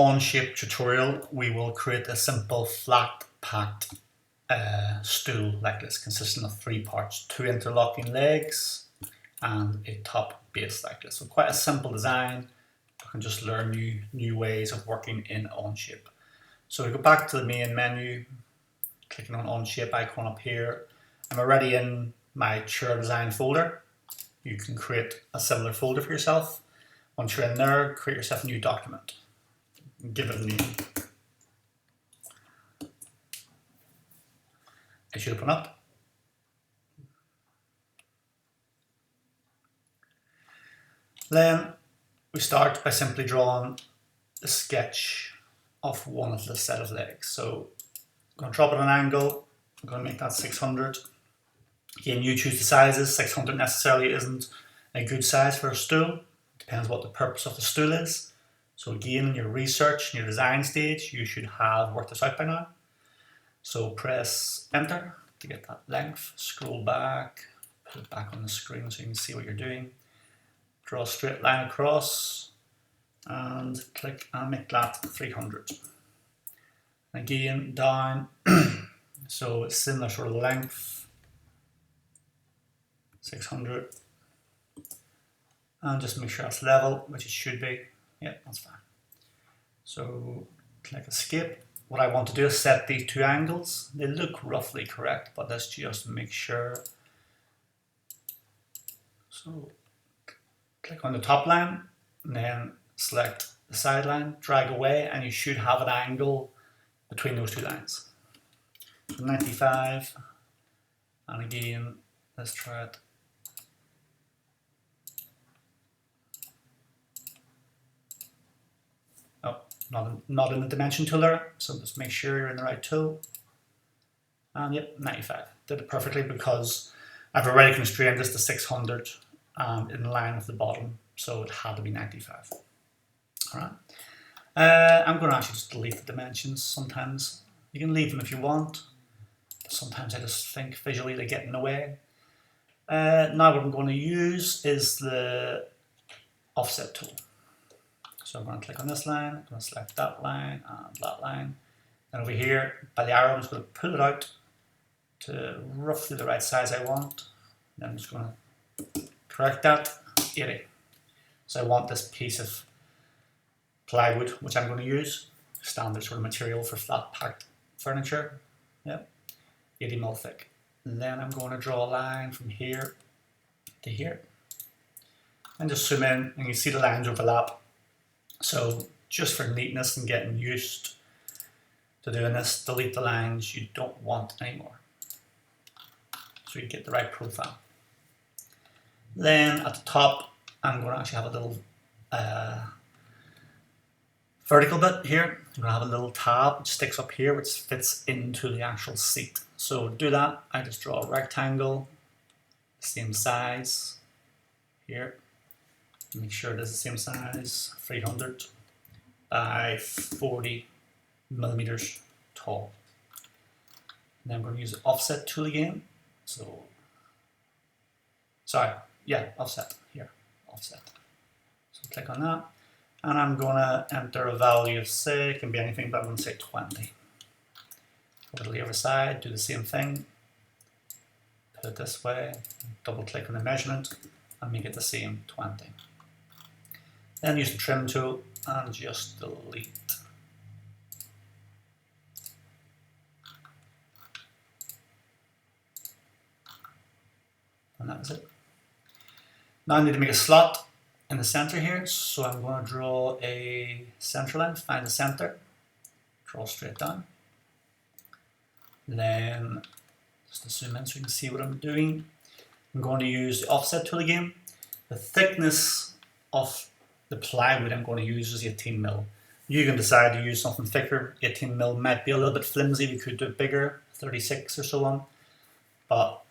Onshape tutorial, we will create a simple flat packed stool like this, consisting of 3 parts, 2 interlocking legs and a top base like this. So quite a simple design. You can just learn new ways of working in Onshape. So we go back to the main menu, clicking on Onshape icon up here. I'm already in my chair design folder. You can create a similar folder for yourself. Once you're in there, create yourself a new document. Give it a name. It should open up. Then we start by simply drawing a sketch of one of the set of legs. So I'm going to drop it at an angle. I'm going to make that 600. Again, you choose the sizes. 600 necessarily isn't a good size for a stool. Depends what the purpose of the stool is. So again, in your research, in your design stage, you should have worked this out by now. So press enter to get that length, scroll back, put it back on the screen so you can see what you're doing. Draw a straight line across and click and make that 300. Again, down, so it's similar sort of length, 600. And just make sure it's level, which it should be. Yeah, that's fine. So click escape. What I want to do is set these 2 angles. They look roughly correct, but let's just make sure. So click on the top line, and then select the side line, drag away, and you should have an angle between those 2 lines. So 95, and again, let's try it. Oh, not in the dimension tool there, so just make sure you're in the right tool. And yep, 95. Did it perfectly because I've already constrained this to 600 in line with the bottom, so it had to be 95. Alright. I'm going to actually just delete the dimensions sometimes. You can leave them if you want. Sometimes I just think visually they get in the way. Now what I'm going to use is the offset tool. So I'm going to click on this line, I'm going to select that line and that line. And over here, by the arrow, I'm just going to pull it out to roughly the right size I want. Then I'm just going to correct that, 80. So I want this piece of plywood, which I'm going to use, standard sort of material for flat packed furniture. Yep, 80mm thick. And then I'm going to draw a line from here to here. And just zoom in and you see the lines overlap. So just for neatness and getting used to doing this, delete the lines you don't want anymore, so you get the right profile. Then at the top, I'm going to actually have a little vertical bit here. I'm going to have a little tab which sticks up here, which fits into the actual seat. So to do that, I just draw a rectangle, same size here. Make sure it is the same size, 300 by 40mm tall. And then I'm going to use the offset tool again. So, sorry, yeah, offset here, offset. So click on that, and I'm going to enter a value of, say, it can be anything, but I'm going to say 20. Go to the other side, do the same thing, put it this way, double click on the measurement, and make it the same, 20. Then use the trim tool and just delete. And that is it. Now I need to make a slot in the center here, so I'm going to draw a center line, find the center, draw straight down. Then just to zoom in so you can see what I'm doing, I'm going to use the offset tool again. The thickness of the plywood I'm going to use is 18mm. You can decide to use something thicker. 18mm might be a little bit flimsy. We could do it bigger, 36 or so on. But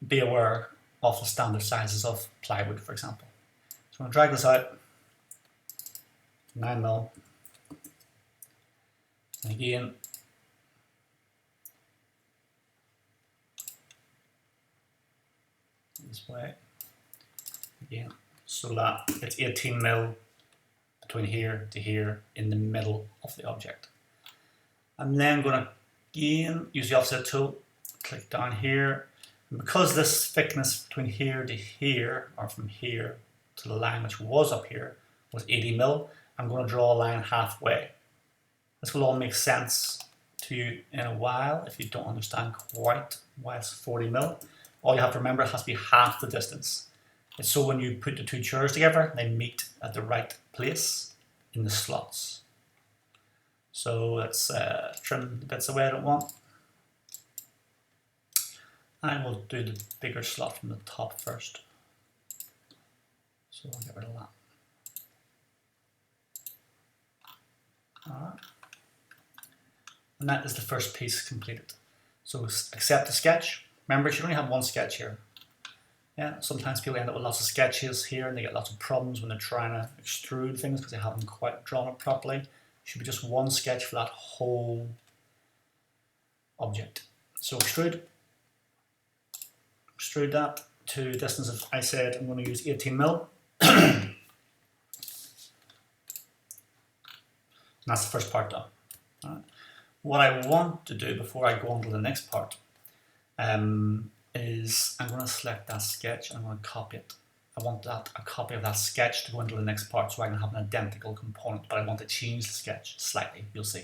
be aware of the standard sizes of plywood, for example. So I'm going to drag this out, 9mm. And again, this way, again, so that it's 18mm between here to here in the middle of the object. I'm then going to again use the offset tool, click down here, and because this thickness between here to here, or from here to the line which was up here, was 80 mil, I'm going to draw a line halfway. This will all make sense to you in a while if you don't understand quite why it's 40 mil. All you have to remember, it has to be half the distance. It's so when you put the two chairs together, they meet at the right place in the slots. So let's trim the bits away I don't want. I will do the bigger slot from the top first. So I'll get rid of that. Alright. And that is the first piece completed. So accept the sketch. Remember, you should only have one sketch here. Yeah, sometimes people end up with lots of sketches here and they get lots of problems when they're trying to extrude things because they haven't quite drawn it properly. It should be just one sketch for that whole object. So extrude that to a distance of, I said I'm going to use 18 mil. And that's the first part done. All right. What I want to do before I go on to the next part is I'm going to select that sketch and I'm going to copy it. I want a copy of that sketch to go into the next part so I can have an identical component, but I want to change the sketch slightly, you'll see.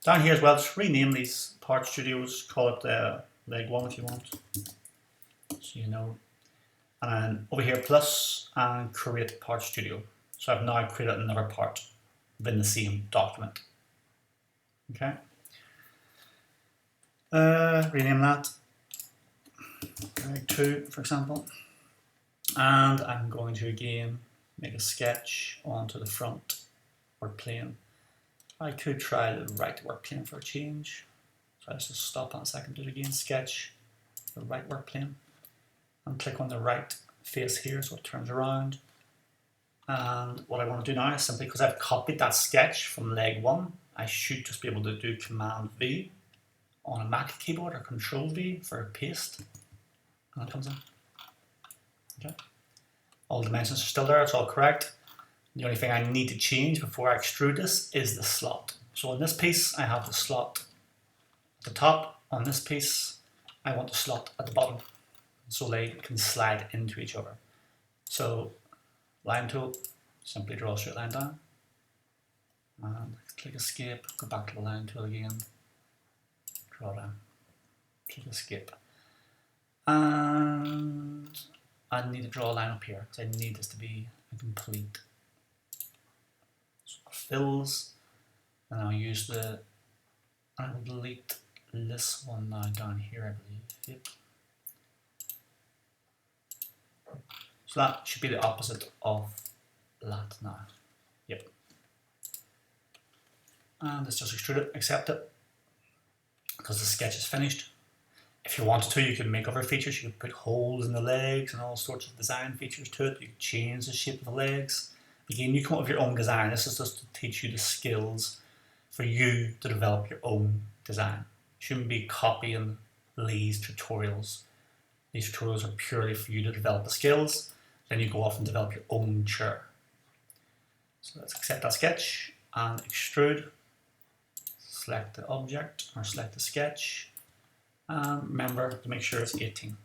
Down here as well, just rename these part studios, call it leg 1 if you want, so you know. And then over here, plus, and create part studio. So I've now created another part within the same document. Okay. Rename that leg 2, for example. And I'm going to again make a sketch onto the front work plane. I could try the right work plane for a change. So let's just stop on a second, do it again, sketch the right work plane. And click on the right face here so it turns around. And what I want to do now is simply, because I've copied that sketch from leg 1, I should just be able to do Command V on a Mac keyboard or Control V for paste. And that comes in. Okay. All dimensions are still there, it's all correct. The only thing I need to change before I extrude this is the slot. So on this piece, I have the slot at the top. On this piece, I want the slot at the bottom, so they can slide into each other. So, line tool, simply draw a straight line down. And click escape, go back to the line tool again, draw down, click escape. And I need to draw a line up here because I need this to be a complete. So fills, and I'll use the, I will delete this one now down here, I believe. Yep. So that should be the opposite of that now. Yep. And let's just extrude it, accept it, because the sketch is finished. If you wanted to, you could make other features. You could put holes in the legs and all sorts of design features to it. You could change the shape of the legs. Again, you come up with your own design. This is just to teach you the skills for you to develop your own design. You shouldn't be copying these tutorials. These tutorials are purely for you to develop the skills. Then you go off and develop your own chair. So let's accept that sketch and extrude. Select the object or select the sketch. And remember to make sure it's 18.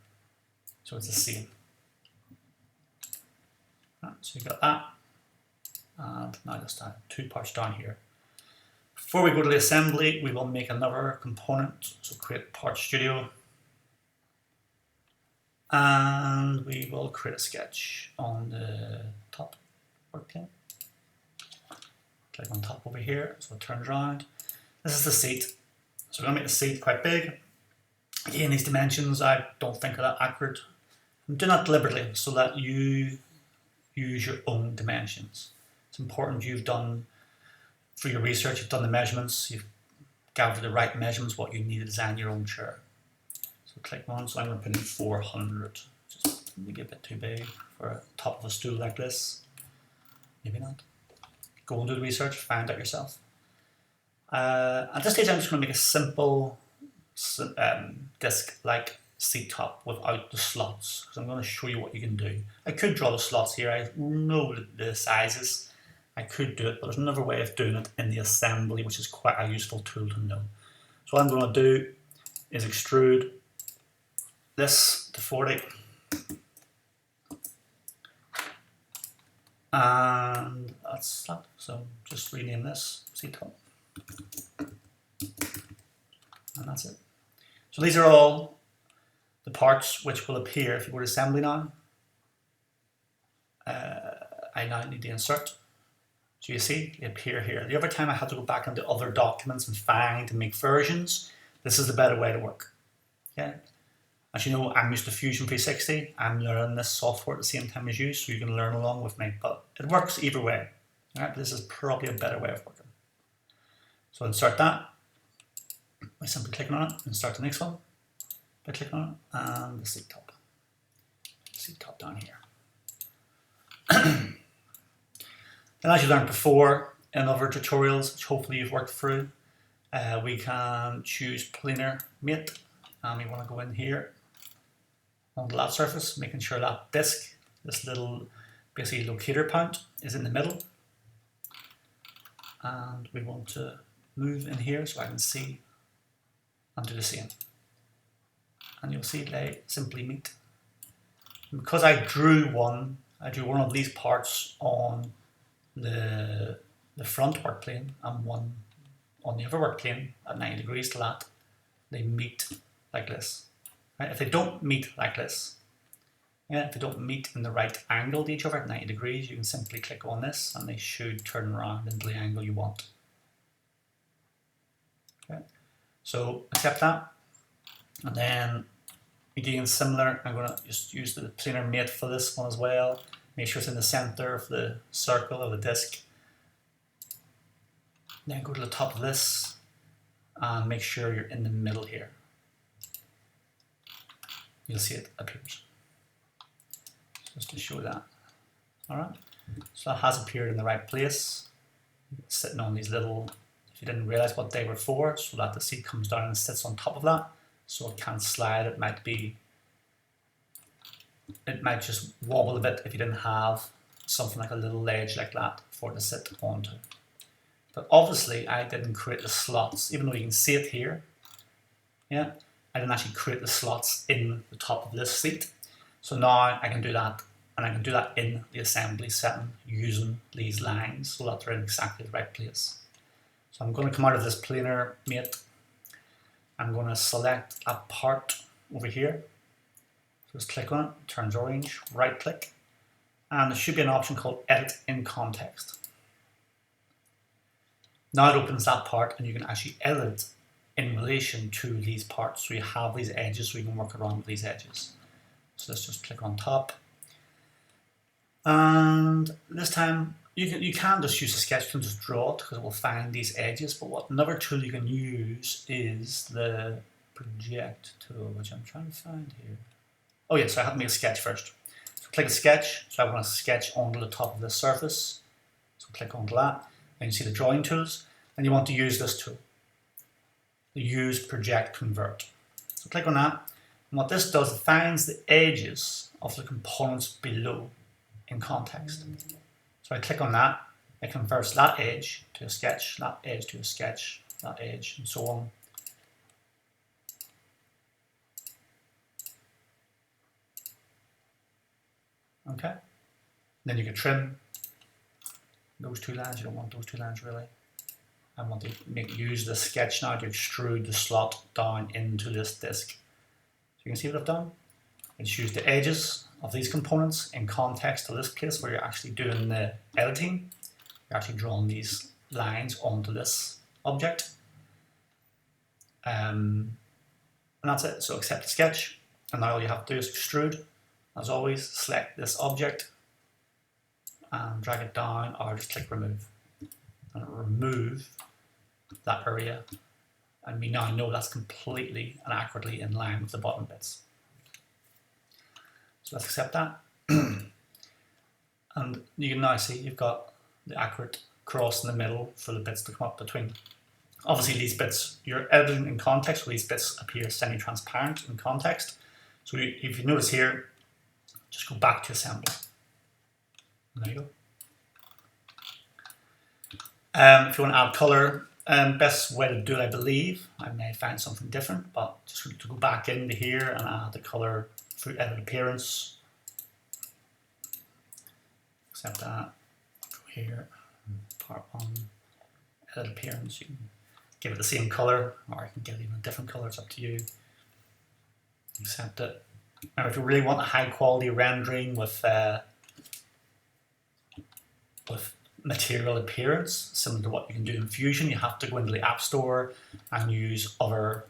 So it's the same. Right, so you got that. And now let's add 2 parts down here. Before we go to the assembly, we will make another component. So create part studio. And we will create a sketch on the top work plane. Click on top over here, so it turns around. This is the seat. So we're going to make the seat quite big. Again, these dimensions I don't think are that accurate. I'm doing that deliberately so that you use your own dimensions. It's important you've done, for your research, you've done the measurements, you've gathered the right measurements, what you need to design your own chair. So click on, so I'm going to put in 400. Just maybe a bit too big for a top of a stool like this. Maybe not. Go and do the research, find out yourself. At this stage I'm just going to make a simple disc-like seat top without the slots, because I'm going to show you what you can do. I could draw the slots here, I know the sizes, I could do it, but there's another way of doing it in the assembly, which is quite a useful tool to know. So what I'm going to do is extrude this to 40. And that's that. So just rename this seat top. And that's it. So these are all the parts which will appear if you go to assembly now. I now need to insert. So you see, they appear here. The other time I had to go back into other documents and find and make versions. This is the better way to work. Okay? As you know, I'm used to Fusion 360. I'm learning this software at the same time as you, so you can learn along with me. But it works either way. All right? This is probably a better way of working. So insert that by simply clicking on it. Insert the next one by clicking on it, and the seat top. Seat top down here. And as you learned before in other tutorials, which hopefully you've worked through, we can choose planar mate, and we want to go in here on the lap surface, making sure that disc, this little basically locator point, is in the middle. And we want to move in here so I can see and do the same. And you'll see they simply meet. And because I drew one of these parts on the front work plane and one on the other work plane at 90 degrees to that, they meet like this. Right? If they don't meet like this, if they don't meet in the right angle to each other at 90 degrees, you can simply click on this and they should turn around into the angle you want. Okay. So accept that, and then again similar, I'm going to just use the planar mate for this one as well. Make sure it's in the center of the circle of the disc. Then go to the top of this and make sure you're in the middle here. You'll see it appears. Just to show that. Alright, so that has appeared in the right place. It's sitting on these little, if you didn't realize what they were for, so that the seat comes down and sits on top of that, so it can't slide. It might just wobble a bit if you didn't have something like a little ledge like that for it to sit onto. But obviously I didn't create the slots, even though you can see it here. Yeah, I didn't actually create the slots in the top of this seat. So now I can do that, and I can do that in the assembly setting using these lines so that they're in exactly the right place. So I'm going to come out of this planar mate. I'm going to select a part over here. Just click on it, it turns orange, right click, and there should be an option called Edit in Context. Now it opens that part and you can actually edit in relation to these parts. So you have these edges, so you can work around with these edges. So let's just click on top. And this time you can just use a sketch tool and just draw it because it will find these edges. But another tool you can use is the project tool, which I'm trying to find here. Oh yeah, so I have to make a sketch first. So click a sketch. So I want to sketch onto the top of this surface. So click onto that. And you see the drawing tools. And you want to use this tool. Use Project Convert. So click on that. And what this does, it finds the edges of the components below in context. So I click on that. It converts that edge to a sketch, that edge to a sketch, that edge, and so on. Okay, then you can trim those two lines. You don't want those two lines really. I want to use the sketch now to extrude the slot down into this disc. So you can see what I've done. I just use the edges of these components in context to this place where you're actually doing the editing. You're actually drawing these lines onto this object. And that's it. So accept the sketch, and now all you have to do is extrude. As always, select this object and drag it down, or just click remove. And it'll remove that area, and we now know that's completely and accurately in line with the bottom bits. So let's accept that. And you can now see you've got the accurate cross in the middle for the bits to come up between. Obviously these bits, you're editing in context, so these bits appear semi-transparent in context. So if you notice here, just go back to assembly. And there you go. If you want to add colour, best way to do it, I believe, I may find something different, but just to go back into here and add the colour through edit appearance. Accept that. Go here, part 1, edit appearance. You can give it the same colour, or you can give it even a different colour. It's up to you. Accept it. Now, if you really want a high quality rendering with material appearance, similar to what you can do in Fusion, you have to go into the App Store and use other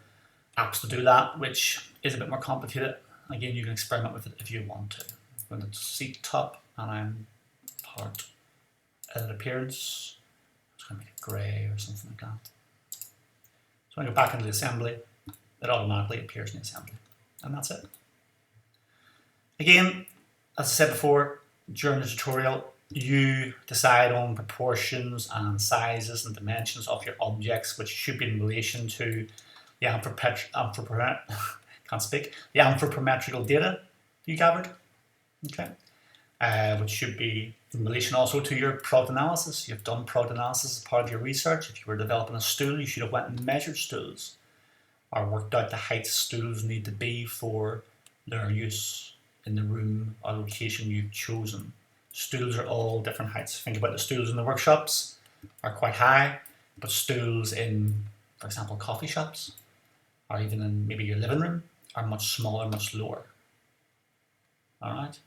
apps to do that, which is a bit more complicated. Again, you can experiment with it if you want to. I'm going to seat top, and I'm part edit appearance. I'm just going to make it grey or something like that. So when I go back into the assembly, it automatically appears in the assembly, and that's it. Again, as I said before, during the tutorial, you decide on proportions and sizes and dimensions of your objects, which should be in relation to the anthropometrical data you gathered, okay? Which should be in relation also to your product analysis. You've done product analysis as part of your research. If you were developing a stool, you should have went and measured stools, or worked out the heights stools need to be for their use in the room or location you've chosen. Stools are all different heights. Think about the stools in the workshops are quite high, but stools in, for example, coffee shops, or even in maybe your living room, are much smaller, much lower. Alright,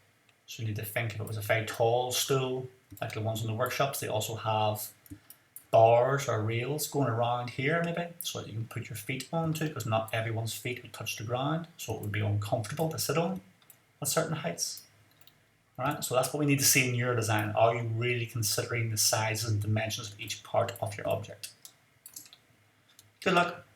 so you need to think if it was a very tall stool, like the ones in the workshops, they also have bars or rails going around here maybe, so that you can put your feet onto, because not everyone's feet would touch the ground, so it would be uncomfortable to sit on at certain heights. Alright, so that's what we need to see in your design. Are you really considering the sizes and dimensions of each part of your object? Good luck.